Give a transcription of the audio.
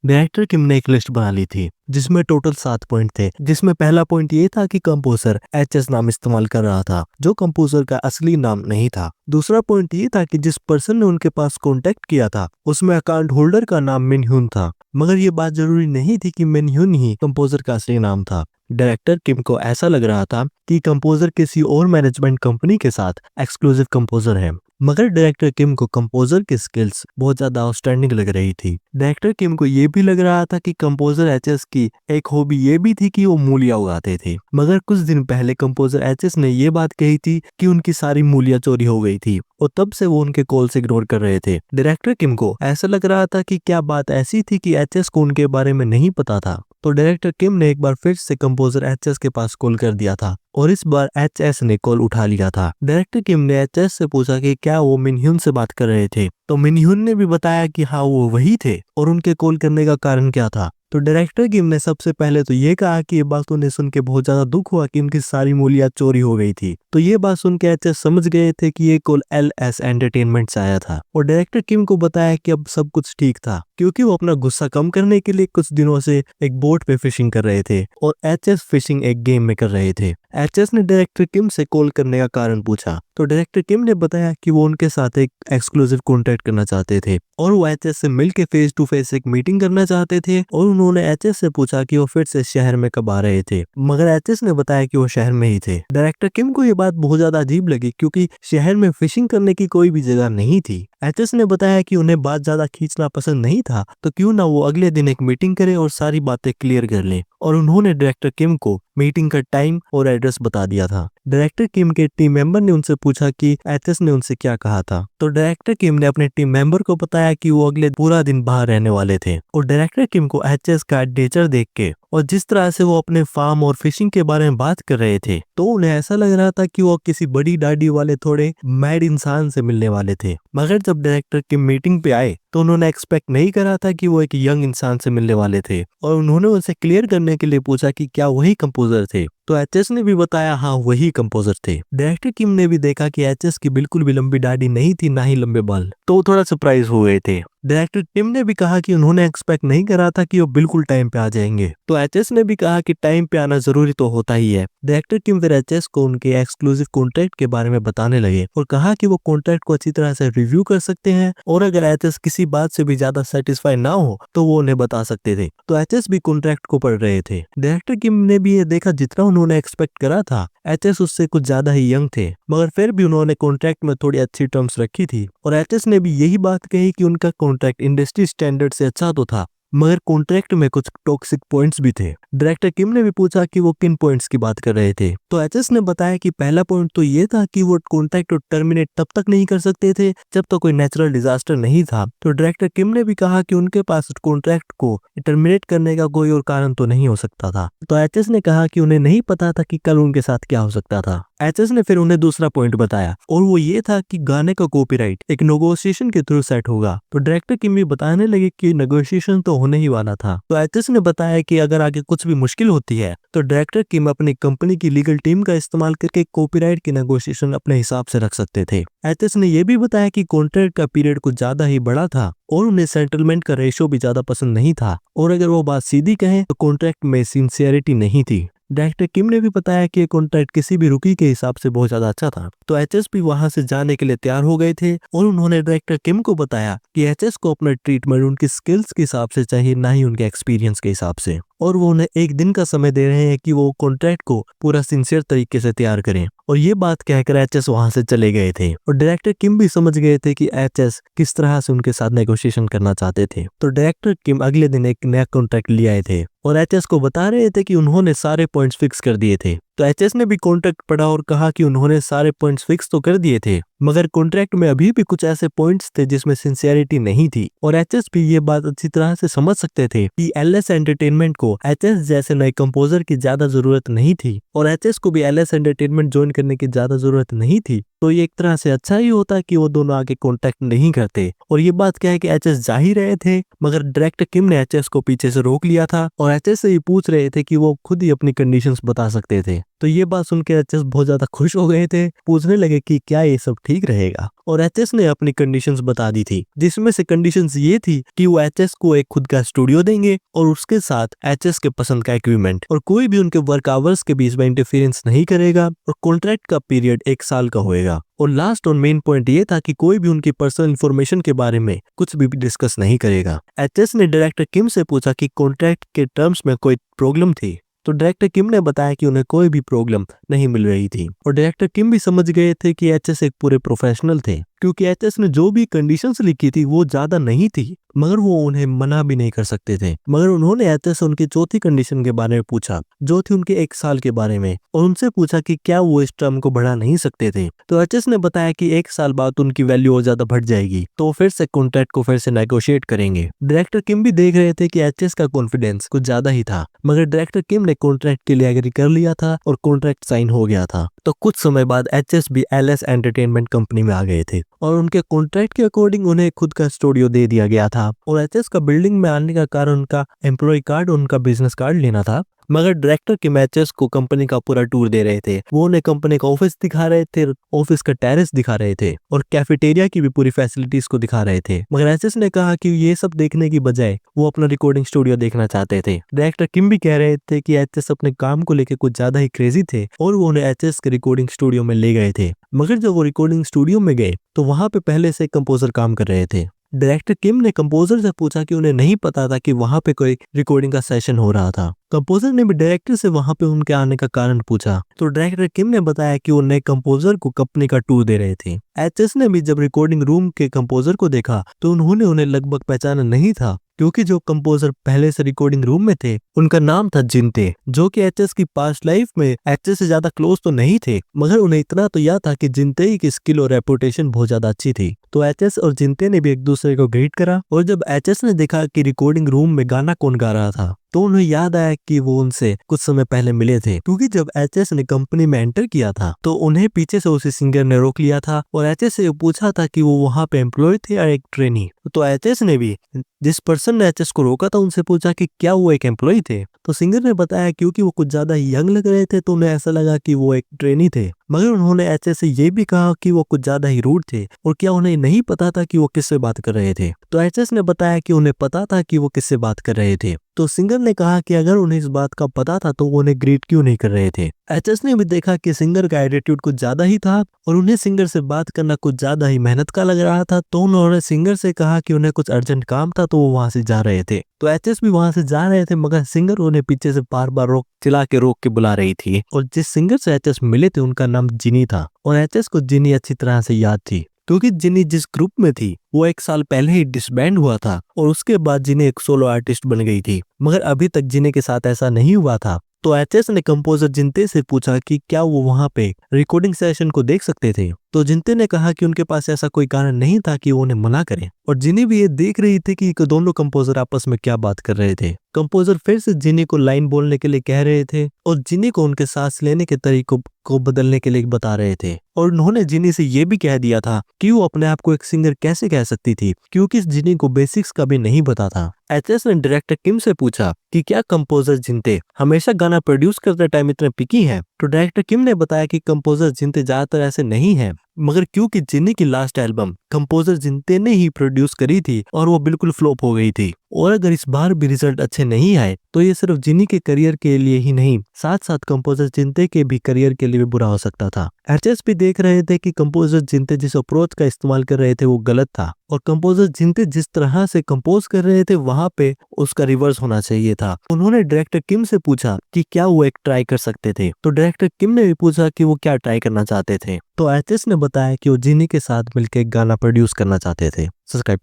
Director किम ने एक list बना ली थी जिसमें टोटल 7 पॉइंट थे, जिसमें पहला पॉइंट ये था कि कंपोजर एचएस नाम इस्तेमाल कर रहा था जो कंपोजर का असली नाम नहीं था। दूसरा पॉइंट ये था कि जिस पर्सन ने उनके पास कांटेक्ट किया था उसमें अकाउंट होल्डर का नाम मिन ह्यून था, मगर ये बात जरूरी नहीं थी कि मिन ह्यून ही कंपोजर का असली नाम था। डायरेक्टर किम को ऐसा लग रहा था कि कंपोजर किसी और मैनेजमेंट कंपनी के साथ एक्सक्लूसिव कंपोजर है, मगर डायरेक्टर किम को कंपोजर की स्किल्स बहुत ज्यादा आउटस्टैंडिंग लग रही थी। डायरेक्टर किम को ये भी लग रहा था कि कंपोजर एचएस की एक हॉबी ये भी थी कि वो मूलियां उगाते थे, मगर कुछ दिन पहले कंपोजर एचएस ने ये बात कही थी कि उनकी सारी मूलियां चोरी हो गई थी और तब से वो उनके कॉल से इग्नोर कर रहे थे। डायरेक्टर किम को ऐसा लग रहा था कि क्या बात ऐसी थी कि एचएस को उनके बारे में नहीं पता था, तो डायरेक्टर किम ने एक बार फिर से कंपोजर एचएस के पास कॉल कर दिया था और इस बार एचएस ने कॉल उठा लिया था। डायरेक्टर किम ने एचएस से पूछा कि क्या वो मिन ह्यून से बात कर रहे थे, तो मिन ह्यून ने भी बताया कि हाँ वो वही थे और उनके कॉल करने का कारण क्या था। तो डायरेक्टर किम ने सबसे पहले तो ये कहा कि ये बात उन्हें सुन के बहुत ज्यादा दुख हुआ कि उनकी सारी मूलियां चोरी हो गई थी। तो ये बात सुन के एचएस समझ गए थे कि ये कॉल एलएस एंटरटेनमेंट से आया था और डायरेक्टर किम को बताया कि अब सब कुछ ठीक था क्योंकि वो अपना गुस्सा कम करने के लिए कुछ दिनों से एक बोट पे फिशिंग कर रहे थे और एचएस फिशिंग एक गेम में कर रहे थे। एचएस ने डायरेक्टर किम से कॉल करने का कारण पूछा, तो डायरेक्टर किम ने बताया कि वो उनके साथ एक एक्सक्लूसिव कॉन्टैक्ट करना चाहते थे और वो एचएस से मिलकर फेस टू फेस एक मीटिंग करना चाहते थे और उन्होंने एचएस से पूछा कि वो फिर से शहर में कब आ रहे थे, मगर एचएस ने बताया कि वो शहर में ही थे। डायरेक्टर किम को ये बात बहुत ज्यादा अजीब लगी क्योंकि शहर में फिशिंग करने की कोई भी जगह नहीं थी। एचएस ने बताया कि उन्हें बात ज्यादा खींचना पसंद नहीं था, तो क्यों ना वो अगले दिन एक मीटिंग करे और सारी बातें क्लियर कर ले, और उन्होंने डायरेक्टर किम को मीटिंग का टाइम और एड्रेस बता दिया था। डायरेक्टर किम के टीम मेंबर ने उनसे पूछा कि एचएस ने उनसे क्या कहा था, तो डायरेक्टर किम ने अपने टीम मेंबर को बताया कि वो अगले पूरा दिन बाहर रहने वाले थे और डायरेक्टर किम को एचएस का नेचर देख के और जिस तरह से वो अपने फार्म और फिशिंग के बारे में बात कर रहे थे तो उन्हें ऐसा लग रहा था कि वो किसी बड़ी दाढ़ी वाले थोड़े मैड इंसान से मिलने वाले थे। मगर जब डायरेक्टर किम मीटिंग पे आए तो उन्होंने एक्सपेक्ट नहीं करा था कि वो एक यंग इंसान से मिलने वाले थे और उन्होंने उनसे क्लियर करने के लिए पूछा कि क्या वही कंपोजर थे, तो एचएस ने भी बताया हाँ वही कंपोजर थे। डायरेक्टर किम ने भी देखा कि एचएस की बिल्कुल भी लंबी दाढ़ी नहीं थी ना ही लंबे बाल, तो थोड़ा सरप्राइज हो गए थे। डायरेक्टर किम ने भी कहा कि उन्होंने एक्सपेक्ट नहीं करा था कि वो बिल्कुल टाइम पे आ जाएंगे, तो एचएस ने भी कहा कि टाइम पे आना जरूरी तो होता ही है। डायरेक्टर किम फिर एचएस को उनके एक्सक्लूसिव कॉन्ट्रैक्ट के बारे में बताने लगे और कहा कि वो कॉन्ट्रैक्ट को अच्छी तरह से रिव्यू कर सकते हैं और अगर एचएस किसी बात से भी ज्यादा सेटिस्फाई ना हो तो वो उन्हें बता सकते थे। तो एचएस भी कॉन्ट्रैक्ट को पढ़ रहे थे। डायरेक्टर किम ने भी ये देखा जितना उन्होंने एक्सपेक्ट करा था एचएस उससे कुछ ज्यादा ही यंग थे, मगर फिर भी उन्होंने कॉन्ट्रैक्ट में थोड़ी अच्छी टर्म्स रखी थी और एचएस ने भी यही बात कही कि उनका कॉन्ट्रैक्ट इंडस्ट्री स्टैंडर्ड से अच्छा तो था मगर कॉन्ट्रैक्ट में कुछ टॉक्सिक पॉइंट्स भी थे। डायरेक्टर किम ने भी पूछा कि वो किन पॉइंट्स की बात कर रहे थे, तो एचएस ने बताया कि पहला पॉइंट तो ये था कि वो कॉन्ट्रैक्ट को टर्मिनेट तब तक नहीं कर सकते थे जब तक कोई नेचुरल डिजास्टर नहीं था। तो डायरेक्टर किम ने भी कहा कि उनके पास कॉन्ट्रैक्ट को टर्मिनेट करने का कोई और कारण तो नहीं हो सकता था। तो एचएस ने कहा कि उन्हें नहीं पता था कि कल उनके साथ क्या हो सकता था। एचएस ने फिर उन्हें दूसरा पॉइंट बताया और वो ये था कि गाने का कॉपीराइट एक नेगोशिएशन के थ्रू सेट होगा। तो डायरेक्टर किम भी बताने लगे कि नेगोशिएशन तो होने ही वाला था। तो एचएस ने बताया कि अगर आगे कुछ भी मुश्किल होती है तो डायरेक्टर किम अपनी कंपनी की लीगल टीम का इस्तेमाल करके कॉपीराइट की नेगोशिएशन अपने हिसाब से रख सकते थे। एचएस ने यह भी बताया कि कॉन्ट्रैक्ट का पीरियड कुछ ज्यादा ही बड़ा था और उन्हें सेटलमेंट का रेशो भी ज्यादा पसंद नहीं था और अगर वो बात सीधी कहें तो कॉन्ट्रैक्ट में सिंसियरिटी नहीं थी। डायरेक्टर किम ने भी बताया कि कॉन्ट्रैक्ट किसी भी रुकी के हिसाब से बहुत ज्यादा अच्छा था। तो एचएस भी वहां से जाने के लिए तैयार हो गए थे और उन्होंने डायरेक्टर किम को बताया कि एचएस को अपना ट्रीटमेंट उनकी स्किल्स के हिसाब से चाहिए ना ही उनके एक्सपीरियंस के हिसाब से, और वो उन्हें एक दिन का समय दे रहे हैं कि वो कॉन्ट्रैक्ट को पूरा सिंसियर तरीके से तैयार करें। और ये बात कहकर एचएस वहां से चले गए थे और डायरेक्टर किम भी समझ गए थे कि एचएस किस तरह से उनके साथ नेगोशिएशन करना चाहते थे। तो डायरेक्टर किम अगले दिन एक नया कॉन्ट्रैक्ट ले आए थे और एचएस को बता रहे थे कि उन्होंने सारे पॉइंट्स फिक्स कर दिए थे। तो एचएस ने भी कॉन्ट्रैक्ट पढ़ा और कहा कि उन्होंने सारे पॉइंट्स फिक्स तो कर दिए थे मगर कॉन्ट्रैक्ट में अभी भी कुछ ऐसे पॉइंट्स थे जिसमें सिंसियरिटी नहीं थी और एचएस भी ये बात अच्छी तरह से समझ सकते थे कि एलएस एंटरटेनमेंट को एचएस जैसे नए कंपोजर की ज्यादा जरूरत नहीं थी और एचएस को भी एलएस एंटरटेनमेंट ज्वाइन करने की ज्यादा जरूरत नहीं थी। तो ये एक तरह से अच्छा ही होता कि वो दोनों आगे कॉन्टैक्ट नहीं करते। और ये बात क्या है कि एचएस जा ही रहे थे मगर डायरेक्टर किम ने एचएस को पीछे से रोक लिया था और एचएस से ये पूछ रहे थे कि वो खुद ही अपनी कंडीशंस बता सकते थे। तो ये बात सुन के एचएस बहुत ज्यादा खुश हो गए थे, पूछने लगे कि क्या ये सब ठीक रहेगा। और एचएस ने अपनी कंडीशंस बता दी थी, जिसमें से कंडीशंस ये थी कि वो एचएस को एक खुद का स्टूडियो देंगे और उसके साथ एचएस के पसंद का इक्विपमेंट, और कोई भी उनके वर्क आवर्स के बीच में इंटरफेरेंस नहीं करेगा, और कॉन्ट्रैक्ट का पीरियड 1 साल का होएगा। और लास्ट और मेन पॉइंट ये था कि कोई भी उनकी पर्सनल इंफॉर्मेशन के बारे में कुछ भी डिस्कस नहीं करेगा। एचएस ने डायरेक्टर किम से पूछा कि कॉन्ट्रैक्ट के टर्म्स में कोई प्रॉब्लम थी, तो डायरेक्टर किम ने बताया कि उन्हें कोई भी प्रॉब्लम नहीं मिल रही थी। और डायरेक्टर किम भी समझ गए थे कि एचएस एक पूरे प्रोफेशनल थे, क्योंकि एचएस ने जो भी कंडीशंस लिखी थी वो ज्यादा नहीं थी, मगर वो उन्हें मना भी नहीं कर सकते थे। मगर उन्होंने एचएस से उनकी चौथी कंडीशन के बारे में पूछा, जो थी उनके 1 साल के बारे में, और उनसे पूछा कि क्या वो इस टर्म को बढ़ा नहीं सकते थे। तो एचएस ने बताया कि 1 साल बाद उनकी वैल्यू और ज्यादा बढ़ जाएगी, तो फिर से कॉन्ट्रैक्ट को फिर से नेगोशिएट करेंगे। डायरेक्टर किम भी देख रहे थे कि एचएस का कॉन्फिडेंस कुछ ज्यादा ही था, मगर डायरेक्टर किम ने कॉन्ट्रैक्ट के लिए एग्री कर लिया था और कॉन्ट्रैक्ट साइन हो गया था। तो कुछ समय बाद एचएस भी एलएस एंटरटेनमेंट कंपनी में आ गए थे, और उनके कॉन्ट्रैक्ट के अकॉर्डिंग उन्हें खुद का स्टूडियो दे दिया गया था। और एचएस का बिल्डिंग में आने का कारण उनका एम्प्लॉय कार्ड और उनका बिजनेस कार्ड लेना था। मगर डायरेक्टर के मैचेस को कंपनी का पूरा टूर दे रहे थे, वो उन्हें कंपनी का ऑफिस दिखा रहे थे, ऑफिस का टेरेस दिखा रहे थे, और कैफेटेरिया की भी पूरी फैसिलिटीज को दिखा रहे थे। मगर एचएस ने कहा कि ये सब देखने की बजाय वो अपना रिकॉर्डिंग स्टूडियो देखना चाहते थे। डायरेक्टर किम भी कह रहे थे कि एचएस अपने काम को लेकर कुछ ज्यादा ही क्रेजी थे, और वो उन्हें एचएस के रिकॉर्डिंग स्टूडियो में ले गए थे। मगर जब वो रिकॉर्डिंग स्टूडियो में गए तो वहां पे पहले से कंपोजर काम कर रहे थे। डायरेक्टर किम ने कंपोजर से पूछा कि उन्हें नहीं पता था कि वहां पे कोई रिकॉर्डिंग का सेशन हो रहा था। कंपोजर ने भी डायरेक्टर से वहां पे उनके आने का कारण पूछा, तो डायरेक्टर किम ने बताया कि वो नए कंपोजर को कंपनी का टूर दे रहे थे। एचएस ने भी जब रिकॉर्डिंग रूम के कंपोजर को देखा तो उन्होंने उन्हें लगभग पहचाना नहीं था, क्योंकि जो कंपोजर पहले से रिकॉर्डिंग रूम में थे उनका नाम था जिनते, जो कि एचएस की पास्ट लाइफ में एचएस से ज्यादा क्लोज तो नहीं थे, मगर उन्हें इतना तो याद था कि जिनते की स्किल और रेपुटेशन बहुत ज्यादा अच्छी थी। तो एचएस और जिनते ने भी एक दूसरे को ग्रीट करा, और जब एचएस ने देखा कि रिकॉर्डिंग रूम में गाना कौन गा रहा था तो उन्हें याद आया कि वो उनसे कुछ समय पहले मिले थे, क्योंकि जब एचएस ने कंपनी में एंटर किया था तो उन्हें पीछे से उसी सिंगर ने रोक लिया था और एचएस से पूछा था कि वो वहां पे एम्प्लॉय थे या एक ट्रेनी। तो एचएस ने भी जिस पर्सन ने एचएस को रोका था उनसे पूछा कि क्या वो एक एम्प्लॉय थे। तो सिंगर ने बताया क्योंकि वो कुछ ज्यादा यंग लग रहे थे तो उन्हें ऐसा लगा कि वो एक ट्रेनी थे, मगर उन्होंने एचएस से ये भी कहा कि वो कुछ ज्यादा ही रूड थे और क्या उन्हें नहीं पता था कि वो किससे बात कर रहे थे। तो एचएस ने बताया कि उन्हें पता था कि वो किससे बात कर रहे थे। तो सिंगर ने कहा कि अगर उन्हें इस बात का पता था तो वो उन्हें ग्रीट क्यों नहीं कर रहे थे। एचएस ने भी देखा कि सिंगर का एटीट्यूड कुछ ज्यादा ही था और उन्हें सिंगर से बात करना कुछ ज्यादा ही मेहनत का लग रहा था, तो उन्होंने सिंगर से कहा कि उन्हें कुछ अर्जेंट काम था तो वो वहां से जा रहे थे। तो एचएस भी वहां से जा रहे थे, मगर सिंगर उन्हें पीछे से बार बार चिल्ला के रोक के बुला रही थी, और जिस सिंगर से एचएस मिले थे उनका नाम जिनी था, और एचएस को जिनी अच्छी तरह से याद थी क्योंकि जिनी जिस ग्रुप में थी वो 1 साल पहले ही डिसबैंड हुआ था और उसके बाद जिनी एक सोलो आर्टिस्ट बन गई थी, मगर अभी तक जिनी के साथ ऐसा नहीं हुआ था। तो एचएस ने कंपोजर जिनते से पूछा कि क्या वो वहां पे रिकॉर्डिंग सेशन को देख सकते थे। तो जिनते ने कहा कि उनके पास ऐसा कोई कारण नहीं था कि वो उन्हें मना करें, और जिनी भी ये देख रही थी कि दोनों कंपोजर आपस में क्या बात कर रहे थे। कंपोजर फिर से जिनी को लाइन बोलने के लिए कह रहे थे और जिनी को उनके सांस लेने के तरीकों को बदलने के लिए बता रहे थे, और उन्होंने जिनी से ये भी कह दिया था कि वो अपने आप को एक सिंगर कैसे कह सकती थी क्योंकि जिनी को बेसिक्स का भी नहीं पता था। एचएस ने डायरेक्टर किम से पूछा कि क्या कंपोजर जिनते हमेशा गाना प्रोड्यूस करते टाइम इतने पिकी है। तो डायरेक्टर किम ने बताया कि कंपोजर जिनते ज्यादातर ऐसे नहीं है, मगर क्योंकि जिनी की लास्ट एल्बम कंपोजर जिनते ने ही प्रोड्यूस करी थी और वो बिल्कुल फ्लॉप हो गई थी, और अगर इस बार भी रिजल्ट अच्छे नहीं आए तो ये सिर्फ जिनी के करियर के लिए ही नहीं, साथ साथ कंपोजर जिनते के भी करियर के लिए भी बुरा हो सकता था। एचएस भी देख रहे थे कि कंपोजर जिनते जिस अप्रोच का इस्तेमाल कर रहे थे वो गलत था, और कंपोजर जिनते जिस तरह से कंपोज कर रहे थे वहां पे उसका रिवर्स होना चाहिए था। उन्होंने डायरेक्टर किम से पूछा कि क्या वो एक ट्राई कर सकते थे। तो डायरेक्टर किम ने भी पूछा कि वो क्या ट्राई करना चाहते थे। तो एचएस ने बताया कि वो जिनी के साथ मिलकर एक गाना प्रोड्यूस करना चाहते थे। सब्सक्राइब